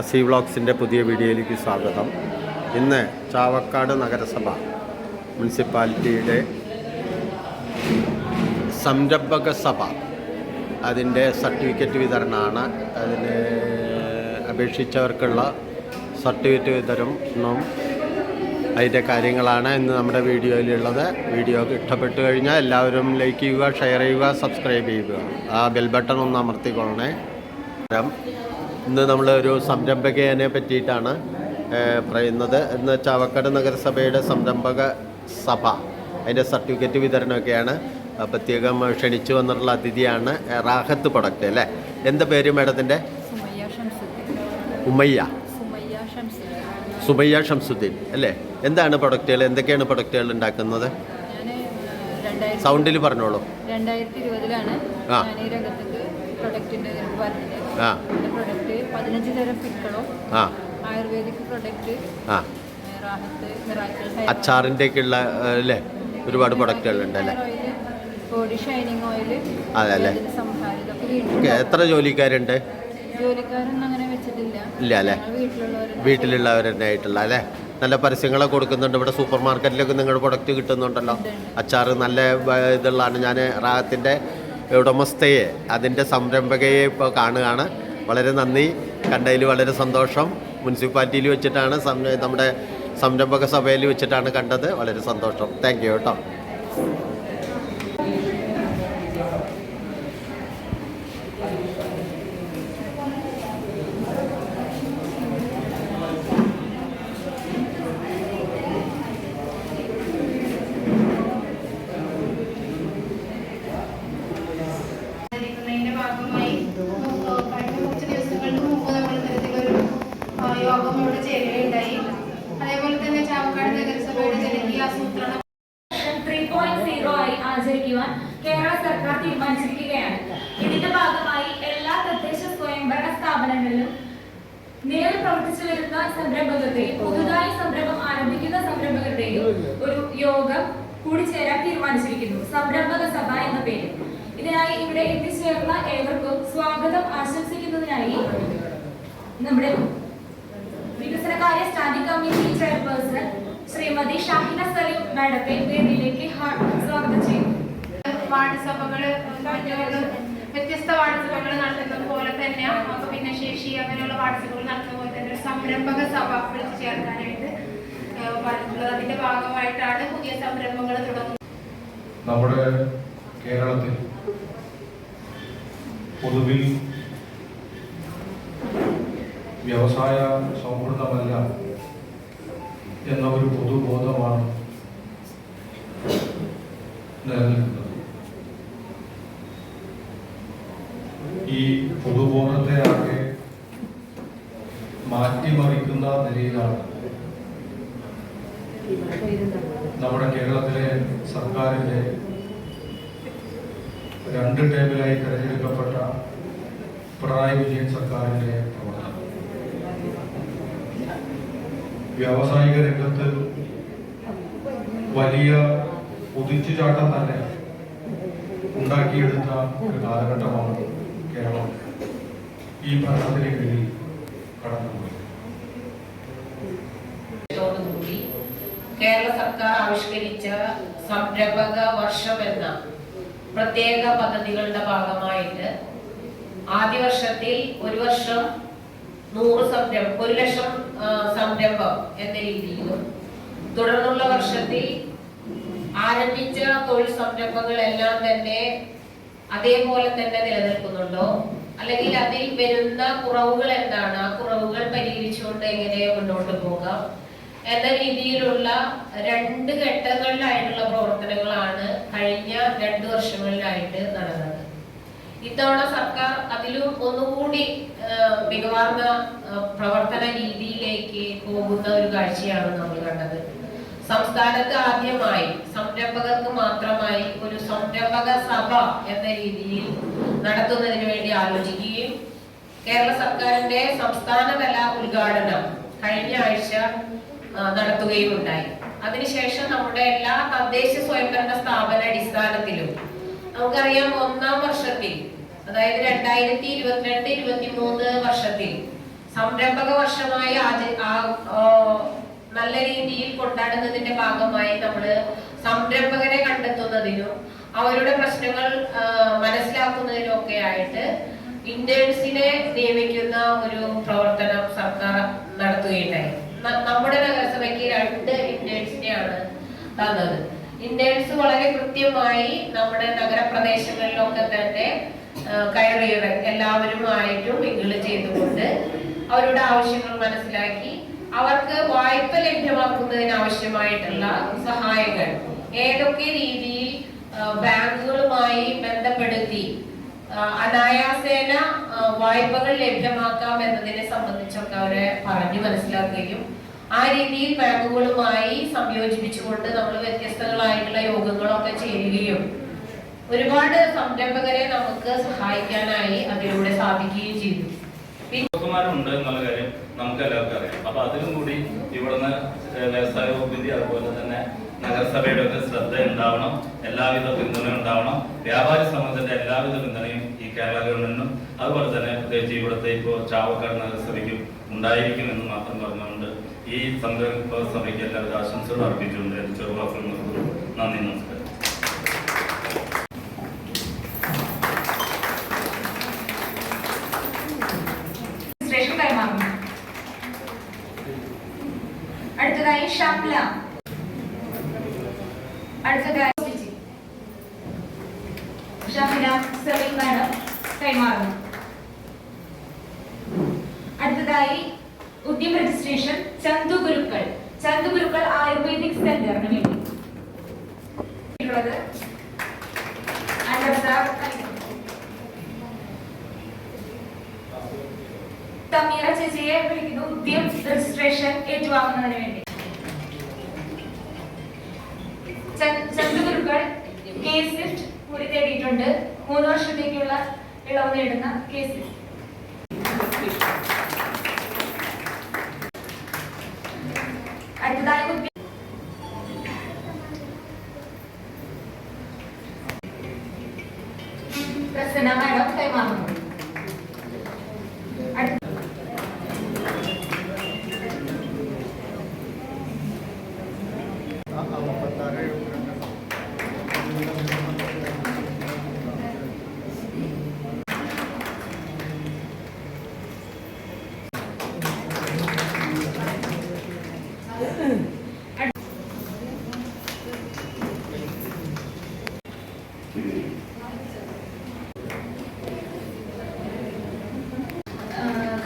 അസി വ്ളോഗ്സിൻ്റെ പുതിയ വീഡിയോയിലേക്ക് സ്വാഗതം. ഇന്ന് ചാവക്കാട് നഗരസഭ മുനിസിപ്പാലിറ്റിയുടെ സംരംഭക സഭ അതിൻ്റെ സർട്ടിഫിക്കറ്റ് വിതരണമാണ്. അതിന് അപേക്ഷിച്ചവർക്കുള്ള സർട്ടിഫിക്കറ്റ് വിതരണം അതിൻ്റെ കാര്യങ്ങളാണ് ഇന്ന് നമ്മുടെ വീഡിയോയിലുള്ളത്. വീഡിയോ ഇഷ്ടപ്പെട്ടു കഴിഞ്ഞാൽ എല്ലാവരും ലൈക്ക് ചെയ്യുക, ഷെയർ ചെയ്യുക, സബ്സ്ക്രൈബ് ചെയ്യുക. ആ ബെൽ ബട്ടൺ ഒന്ന് അമർത്തിക്കൊള്ളണേ. ഇന്ന് നമ്മൾ ഒരു സംരംഭകനെ പറ്റിയിട്ടാണ് പറയുന്നത്. ഇന്ന് ചാവക്കാട് നഗരസഭയുടെ സംരംഭക സഭ അതിൻ്റെ സർട്ടിഫിക്കറ്റ് വിതരണമൊക്കെയാണ്. പ്രത്യേകം ക്ഷണിച്ചു വന്നിട്ടുള്ള അതിഥിയാണ് റാഹത്ത് പ്രൊഡക്റ്റ് അല്ലേ? എന്താ പേര് മാഡത്തിൻ്റെ? സുമയ്യ ഷംസുദ്ദീൻ അല്ലേ? എന്താണ് പ്രൊഡക്റ്റുകൾ, എന്തൊക്കെയാണ് പ്രൊഡക്റ്റുകൾ ഉണ്ടാക്കുന്നത്? സൗണ്ടിൽ പറഞ്ഞോളൂ. 2020 15 തരം പിക്കളോ, ആയുർവേദിക് പ്രൊഡക്റ്റ്, അച്ചാറിൻ്റെയൊക്കെയുള്ള അല്ലേ? ഒരുപാട് പ്രൊഡക്റ്റുകൾ ഉണ്ട് അല്ലേ? ബോഡി ഷൈനിങ് ഓയിൽ, അതെ അല്ലേ? എത്ര ജോലിക്കാരുണ്ട്? ജോലിക്കാരൊന്നും അങ്ങനെ വെച്ചിട്ടില്ല. ഇല്ല അല്ലേ? വീട്ടിലുള്ളവരെന്നായിട്ടുള്ള അല്ലേ? നല്ല പരസ്യങ്ങളൊക്കെ കൊടുക്കുന്നുണ്ട്. ഇവിടെ സൂപ്പർ മാർക്കറ്റിലൊക്കെ നിങ്ങളുടെ പ്രൊഡക്റ്റ് കിട്ടുന്നുണ്ടല്ലോ. അച്ചാർ നല്ല ഇതുള്ളതാണ്. ഞാൻ റാഹത്തിൻ്റെ ഉടമസ്ഥയെ, അതിൻ്റെ സംരംഭകയെ ഇപ്പോൾ കാണുകയാണ്. വളരെ നന്ദി, കണ്ടതിൽ വളരെ സന്തോഷം. മുനിസിപ്പാലിറ്റിയിൽ വെച്ചിട്ടാണ്, നമ്മുടെ സംരംഭക സഭയിൽ വെച്ചിട്ടാണ് കണ്ടത്. വളരെ സന്തോഷം. താങ്ക് യു കേട്ടോ. യോഗം ഇവിടെ ചേരുകയുണ്ടായി. അതേപോലെ തന്നെ ചാവക്കാട് നഗരസഭയുടെ ജനകീയ ആസൂത്രണ 3.0 ആയി ആചരിക്കുവാൻ കേരള സർക്കാർ തീരുമാനിച്ചിരിക്കുകയാണ്. ഇതിന്റെ ഭാഗമായി എല്ലാ തദ്ദേശ സ്വയംഭരണ സ്ഥാപനങ്ങളിലും നിലവിൽ പ്രവർത്തിച്ചു വരുന്ന സംരംഭകരുടെയും പുതുതായി സംരംഭം ആരംഭിക്കുന്ന സംരംഭകരുടെയും ഒരു യോഗം കൂടിച്ചേരാൻ തീരുമാനിച്ചിരിക്കുന്നു. സംരംഭക സഭ എന്ന പേര്. ഇതിനായി ഇവിടെ എത്തിച്ചേർന്ന ഏവർക്കും സ്വാഗതം ആശംസിക്കുന്നതിനായി നമ്മുടെ വികസനകാര്യ standing committee chairperson Shrimati Shahina Saleem മാഡത്തെ വേദിയിലേക്ക് സ്വാഗതം ചെയ്യുന്നു. വാർഡ് സഭകൾ, വ്യത്യസ്ത വാർഡ് സഭകൾ നടത്തുന്നത് പോലെ തന്നെ ഭിന്നശേഷി അങ്ങനെയുള്ള വാർഡ് സഭകൾ നടത്തുന്ന പോലെ തന്നെ ഒരു സംരംഭക സഭ വിളിച്ചു ചേർക്കാനായിട്ട് പറഞ്ഞിട്ടുള്ളത്. അതിന്റെ ഭാഗമായിട്ടാണ് പുതിയ സംരംഭങ്ങൾ തുടങ്ങുന്നത്. നമ്മുടെ കേരളത്തിൽ പൊതുവിൽ വ്യവസായ സൗഹൃദമല്ല എന്ന ഒരു പൊതുബോധമാണ് നിലനിൽക്കുന്നത്. ഈ പൊതുബോധത്തെ ആകെ മാറ്റിമറിക്കുന്ന നിലയിലാണ് നമ്മുടെ കേരളത്തിലെ സർക്കാരിൻ്റെ 2 ടേമിലായി തെരഞ്ഞെടുക്കപ്പെട്ട പിണറായി വിജയൻ സർക്കാരിൻ്റെ പ്രവർത്തനം. വ്യാവസായിക രംഗത്ത് വലിയ കുതിച്ചുചാട്ടം തന്നെ ഉണ്ടാക്കിയെടുത്ത ഒരു കാലഘട്ടമാണ് കേരളം ഈ ഭരണത്തിന് കീഴിൽ കടന്നുപോയത്. കേരള സർക്കാർ ആവിഷ്കരിച്ച സംരംഭക വർഷം എന്ന പ്രത്യേക പദ്ധതികളുടെ ഭാഗമായിട്ട് ആദ്യ വർഷത്തിൽ ഒരു വർഷം 100 ലക്ഷം സംരംഭം എന്ന രീതിയിലും, തുടർന്നുള്ള വർഷത്തിൽ ആരംഭിച്ച തൊഴിൽ സംരംഭങ്ങളെല്ലാം തന്നെ അതേപോലെ തന്നെ നിലനിൽക്കുന്നുണ്ടോ, അല്ലെങ്കിൽ അതിൽ വരുന്ന കുറവുകൾ എന്താണ്, ആ കുറവുകൾ പരിഹരിച്ചുകൊണ്ട് എങ്ങനെ മുന്നോട്ട് പോകാം എന്ന രീതിയിലുള്ള 2 ഘട്ടങ്ങളിലായിട്ടുള്ള പ്രവർത്തനങ്ങളാണ് കഴിഞ്ഞ 2 വർഷങ്ങളിലായിട്ട് നടന്നത്. ഇത്തവണ സർക്കാർ അതിലും ഒന്നുകൂടി മികവാർന്ന പ്രവർത്തന രീതിയിലേക്ക് പോകുന്ന ഒരു കാഴ്ചയാണ് നമ്മൾ കണ്ടത്. സംസ്ഥാനത്ത് ആദ്യമായി സംരംഭകർക്ക് മാത്രമായി ഒരു സംരംഭക സഭ എന്ന രീതിയിൽ നടത്തുന്നതിന് വേണ്ടി ആലോചിക്കുകയും കേരള സർക്കാരിന്റെ സംസ്ഥാനതല ഉദ്ഘാടനം കഴിഞ്ഞ ആഴ്ച നടത്തുകയും ഉണ്ടായി. അതിനുശേഷം നമ്മുടെ എല്ലാ തദ്ദേശ സ്വയംഭരണ സ്ഥാപന അടിസ്ഥാനത്തിലും നമുക്കറിയാം, 1ാം വർഷത്തിൽ, അതായത് 2022-23 വർഷത്തിൽ സംരംഭക വർഷമായി നല്ല രീതിയിൽ കൊണ്ടാടുന്നതിന്റെ ഭാഗമായി നമ്മള് സംരംഭകരെ കണ്ടെത്തുന്നതിനും അവരുടെ പ്രശ്നങ്ങൾ മനസ്സിലാക്കുന്നതിനും ഒക്കെ ആയിട്ട് ഇന്റേൺസിനെ നിയമിക്കുന്ന ഒരു പ്രവർത്തനം സർക്കാർ നടത്തുകയുണ്ടായി. നമ്മുടെ നഗരസഭയ്ക്ക് 2 ഇന്റേൺസിനെയാണ് തന്നത്. ഇന്റേൺസ് വളരെ കൃത്യമായി നമ്മുടെ നഗരപ്രദേശങ്ങളിലൊക്കെ തന്നെ കയറിയിറങ്ങി എല്ലാവരുമായിട്ടും മിങ്കിള് ചെയ്തുകൊണ്ട് അവരുടെ ആവശ്യങ്ങൾ മനസ്സിലാക്കി അവർക്ക് വായ്പ ലഭ്യമാക്കുന്നതിന് ആവശ്യമായിട്ടുള്ള സഹായങ്ങൾ ഏതൊക്കെ രീതിയിൽ ബാങ്കുകളുമായി ബന്ധപ്പെടുത്തി അനായാസേന വായ്പകൾ ലഭ്യമാക്കാം എന്നതിനെ സംബന്ധിച്ചൊക്കെ അവരെ പറഞ്ഞു മനസ്സിലാക്കുകയും ആ രീതിയിൽ ബാങ്കുകളുമായി സംയോജിപ്പിച്ചുകൊണ്ട് നമ്മൾ വ്യത്യസ്തങ്ങളായിട്ടുള്ള യോഗങ്ങളൊക്കെ ചേരുകയും ഒരുപാട് സംരംഭകരെ നമുക്ക് സഹായിക്കാനായി അതിലൂടെ സാധിക്കുകയും ചെയ്തു. ഉണ്ട് എന്നുള്ള കാര്യം നമുക്ക് എല്ലാവർക്കും അറിയാം. അപ്പൊ അതിലും കൂടി ഇവിടുന്ന് വ്യവസായ വകുപ്പിന്റെ അതുപോലെ തന്നെ നഗരസഭയുടെ ഒക്കെ ശ്രദ്ധ ഉണ്ടാവണം, എല്ലാവിധ പിന്തുണയും ഉണ്ടാവണം. വ്യാപാരി സമൂഹത്തിന്റെ എല്ലാവിധ പിന്തുണയും ഈ കേരള ഗവൺമെന്റിനും അതുപോലെ തന്നെ പ്രത്യേകിച്ച് ഇവിടുത്തെ ഇപ്പോൾ ചാവക്കാട് നഗരസഭയ്ക്കും ഉണ്ടായിരിക്കും എന്ന് മാത്രം പറഞ്ഞുകൊണ്ട് ഈ സംരംഭ സഭയ്ക്ക് എല്ലാവരും ആശംസകൾ അർപ്പിച്ചുകൊണ്ട് എന്റെ ചെറുവാക്കുകൾ നിർത്തുന്നു. നന്ദി, നമസ്കാരം. അടുത്തതായി ഷംല, അടുത്തതായി ഷംല സെറിൻ മാഡം കൈമാറുന്നു. അടുത്തതായി ഉദ്യം രജിസ്ട്രേഷൻ ചന്തു ഗുരുക്കൾ ആയുർവേദിക് സെന്ററിന് വേണ്ടി തമീറ ചേച്ചിയെ വിളിക്കുന്നു ഉദ്യം രജിസ്ട്രേഷൻ ഏറ്റുവാങ്ങുന്നതിന് വേണ്ടി. ചന്തുഗുരുക്കൾ കേസ് കൂടി തേടിയിട്ടുണ്ട്. 3 വർഷത്തേക്കുള്ള ഇളവ് നേടുന്ന കേസ്. അടുത്തതായി പ്രസന്ന മാഡം കൈമാറുന്നു.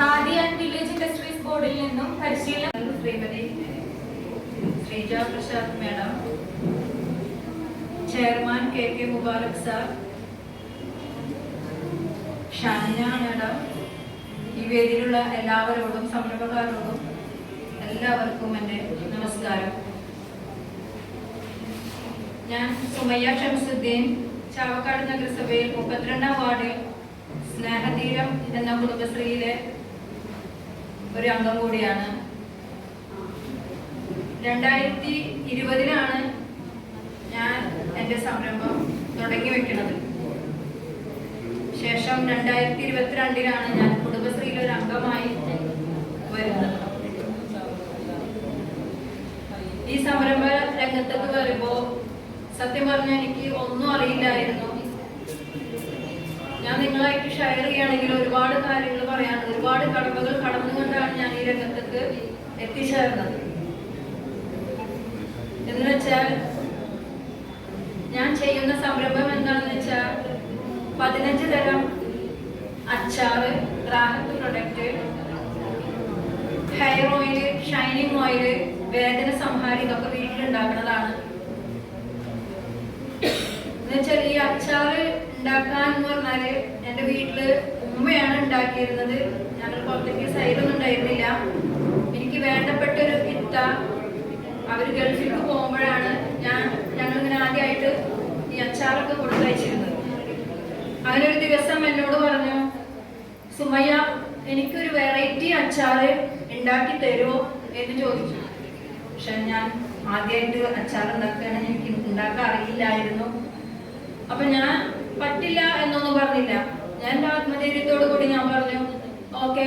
ഖാദി ആൻഡ് വില്ലേജ് ഇൻഡസ്ട്രീസ് ബോർഡിൽ നിന്നും പരിശീലനം Shrimati Sreeja Prasad madam, chairman KK Mubarak sir, Shanina madam, ഈ വേദിയിലുള്ള എല്ലാവരോടും സംരംഭക്കാരോടും എല്ലാവർക്കും എൻ്റെ നമസ്കാരം. ഞാൻ സുമയ്യ ഷംസുദ്ദീൻ, ചാവക്കാട് നഗരസഭയിൽ 32ാം വാർഡിൽ സ്നേഹതീരം എന്ന കുടുംബശ്രീയിലെ ഒരു അംഗം കൂടിയാണ്. 2020 ഞാൻ എൻ്റെ സംരംഭം തുടങ്ങി വെക്കുന്നത്. ശേഷം 2022 ഞാൻ കുടുംബശ്രീയിലെ ഒരു അംഗമായി വരുന്നത്. ഈ സംരംഭ രംഗത്തേക്ക് വരുമ്പോൾ സത്യം പറഞ്ഞാൽ എനിക്ക് ഒന്നും അറിയില്ലായിരുന്നു. ഞാൻ നിങ്ങളായിട്ട് ഷെയർ ചെയ്യുകയാണെങ്കിൽ ഒരുപാട് കാര്യങ്ങൾ പറയാനുണ്ട്. ഒരുപാട് കടമ്പകൾ കടന്നുകൊണ്ടാണ് ഞാൻ ഈ രംഗത്തേക്ക് എത്തിച്ചേർന്നത്. എന്ന് വെച്ചാൽ ഞാൻ ചെയ്യുന്ന സംരംഭം എന്താണെന്ന് വെച്ചാൽ 15 തരം അച്ചാറ്, റാഹത്ത് product, hair oil, shining oil, വേദന സംഹാരി ഇതൊക്കെ വീട്ടിലുണ്ടാക്കുന്നതാണ്. എന്നുവെച്ചാൽ ഈ അച്ചാറ് ഉണ്ടാക്കാൻ എന്ന് പറഞ്ഞാല് എൻ്റെ വീട്ടില് ഉമ്മയാണ് ഉണ്ടാക്കിയിരുന്നത്. ഞങ്ങൾ പുറത്തേക്ക് സൈഡൊന്നും ഉണ്ടായിരുന്നില്ല. എനിക്ക് വേണ്ടപ്പെട്ടൊരു ഇത്ത അവര് ഗൾഫിലേക്ക് പോകുമ്പോഴാണ് ഞങ്ങളിങ്ങനെ ആദ്യമായിട്ട് ഈ അച്ചാറൊക്കെ കൊടുത്തയച്ചിരുന്നത്. അങ്ങനെ ഒരു ദിവസം എന്നോട് പറഞ്ഞു, സുമയ്യ എനിക്കൊരു വെറൈറ്റി അച്ചാറ് ഉണ്ടാക്കി തരുമോ എന്ന് ചോദിച്ചു. പക്ഷെ ഞാൻ ആദ്യമായിട്ട് അച്ചാർ ഉണ്ടാക്കുകയാണ്, എനിക്ക് ഉണ്ടാക്കാൻ അറിയില്ലായിരുന്നു. അപ്പൊ ഞാൻ പറ്റില്ല എന്നൊന്നും പറഞ്ഞില്ല. ഞാൻ എൻ്റെ ആത്മധൈര്യത്തോടു കൂടി ഞാൻ പറഞ്ഞു, ഓക്കെ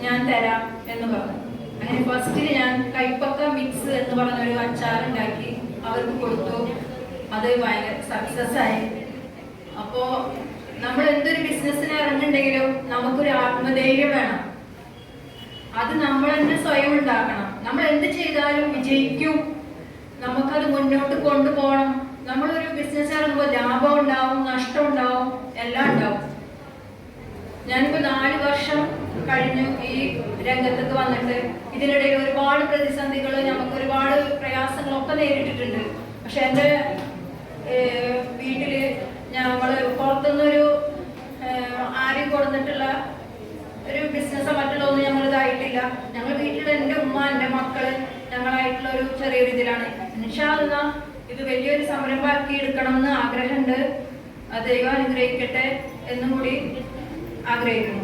ഞാൻ തരാം എന്ന് പറഞ്ഞു. അങ്ങനെ ഫസ്റ്റിൽ ഞാൻ കൈപ്പക്ക മിക്സ് എന്ന് പറഞ്ഞൊരു അച്ചാർ ഉണ്ടാക്കി അവർക്ക് കൊടുത്തു. അത് ഭയങ്കര സക്സസ് ആയി. അപ്പോൾ നമ്മൾ എന്തൊരു ബിസിനസ്സിന് ഇറങ്ങുന്നുണ്ടെങ്കിലും നമുക്കൊരു ആത്മധൈര്യം വേണം. അത് നമ്മൾ തന്നെ സ്വയം ഉണ്ടാക്കണം. നമ്മൾ എന്ത് ചെയ്താലും വിജയിക്കും, നമുക്കത് മുന്നോട്ട് കൊണ്ടുപോകണം. നമ്മളൊരു ബിസിനസ് ഇറങ്ങുമ്പോൾ ലാഭം ഉണ്ടാവും, നഷ്ടം ഉണ്ടാവും, എല്ലാം ഉണ്ടാവും. ഞാനിപ്പോൾ 4 വർഷം കഴിഞ്ഞു ഈ രംഗത്തേക്ക് വന്നിട്ട്. ഇതിനിടയിൽ ഒരുപാട് പ്രതിസന്ധികൾ, നമുക്ക് ഒരുപാട് പ്രയാസങ്ങളൊക്കെ നേരിട്ടിട്ടുണ്ട്. പക്ഷെ എൻ്റെ വീട്ടിൽ ഞങ്ങൾ പുറത്തുനിന്നൊരു ആരും കൊടുത്തിട്ടുള്ള ഒരു ബിസിനസ്സോ മറ്റുള്ള ഒന്നും ഞങ്ങൾ ഇതായിട്ടില്ല. ഞങ്ങൾ വീട്ടിൽ എൻ്റെ ഉമ്മ, എൻ്റെ മക്കള്, ഞങ്ങളായിട്ടുള്ള ഒരു ചെറിയൊരു ഇതിലാണ്. ഇൻഷാ അല്ലാഹ് ഇത് വലിയൊരു സംരംഭമാക്കി എടുക്കണം എന്ന് ആഗ്രഹമുണ്ട്. ദൈവം അനുഗ്രഹിക്കട്ടെ എന്നും കൂടി ആഗ്രഹിക്കുന്നു.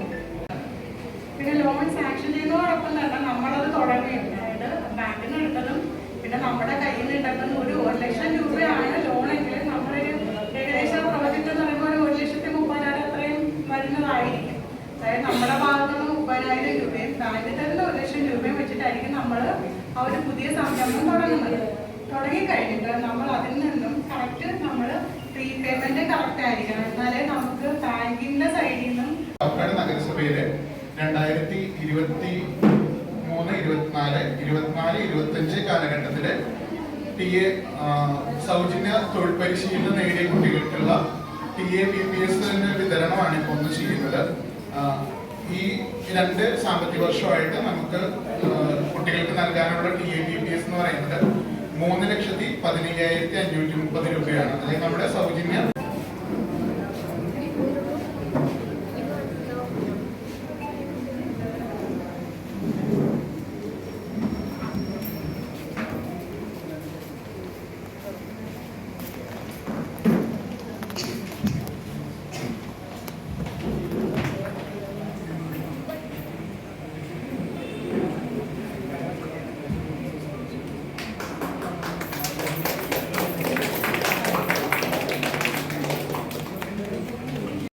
പിന്നെ ലോൺ സാങ്ഷൻ ചെയ്യുന്നതോടൊപ്പം തന്നെ നമ്മളത് തുടങ്ങിയിട്ടുണ്ട്. അതായത് ബാങ്കിൽ നിന്ന് എടുത്തതും പിന്നെ നമ്മുടെ കയ്യിൽ നിന്ന് എടുത്തതും ഒരു 1 ലക്ഷം രൂപയാണ് ലോണെങ്കിൽ നമ്മളൊരു ഏകദേശം പ്രോജക്റ്റ് എന്ന് പറയുമ്പോൾ ഒരു 1,30,000 അത്രയും വരുന്നതായിരിക്കും. അതായത് നമ്മുടെ ഭാഗത്ത് നിന്ന് 30,000 രൂപയും ബാങ്കിൽ തരുന്ന 1 ലക്ഷം രൂപയും വെച്ചിട്ടായിരിക്കും നമ്മൾ ആ ഒരു പുതിയ സംരംഭം തുടങ്ങുന്നത്. തുടങ്ങിക്കഴിഞ്ഞിട്ട് നമ്മൾ അതിൽ നിന്നും കറക്റ്റ് നമ്മൾ റീപേയ്മെന്റ് കറക്റ്റ് ആയിരിക്കണം. എന്നാലേ നമുക്ക് ബാങ്കിന്റെ സൈഡിൽ നിന്നും പാലക്കാട് നഗരസഭയിലെ 2023, 24, 25 കാലഘട്ടത്തിലെ TA സൗജന്യ തൊഴിൽ പരിശീലനം നേടിയ കുട്ടികൾക്കുള്ള TAPPS വിതരണമാണ് ഇപ്പോൾ ഒന്ന് ചെയ്യുന്നത്. ഈ 2 സാമ്പത്തിക വർഷമായിട്ട് നമുക്ക് കുട്ടികൾക്ക് നൽകാനുള്ള TAPPS എന്ന് പറയുന്നത് 3,15,530 രൂപയാണ്. അതായത് നമ്മുടെ സൗജന്യ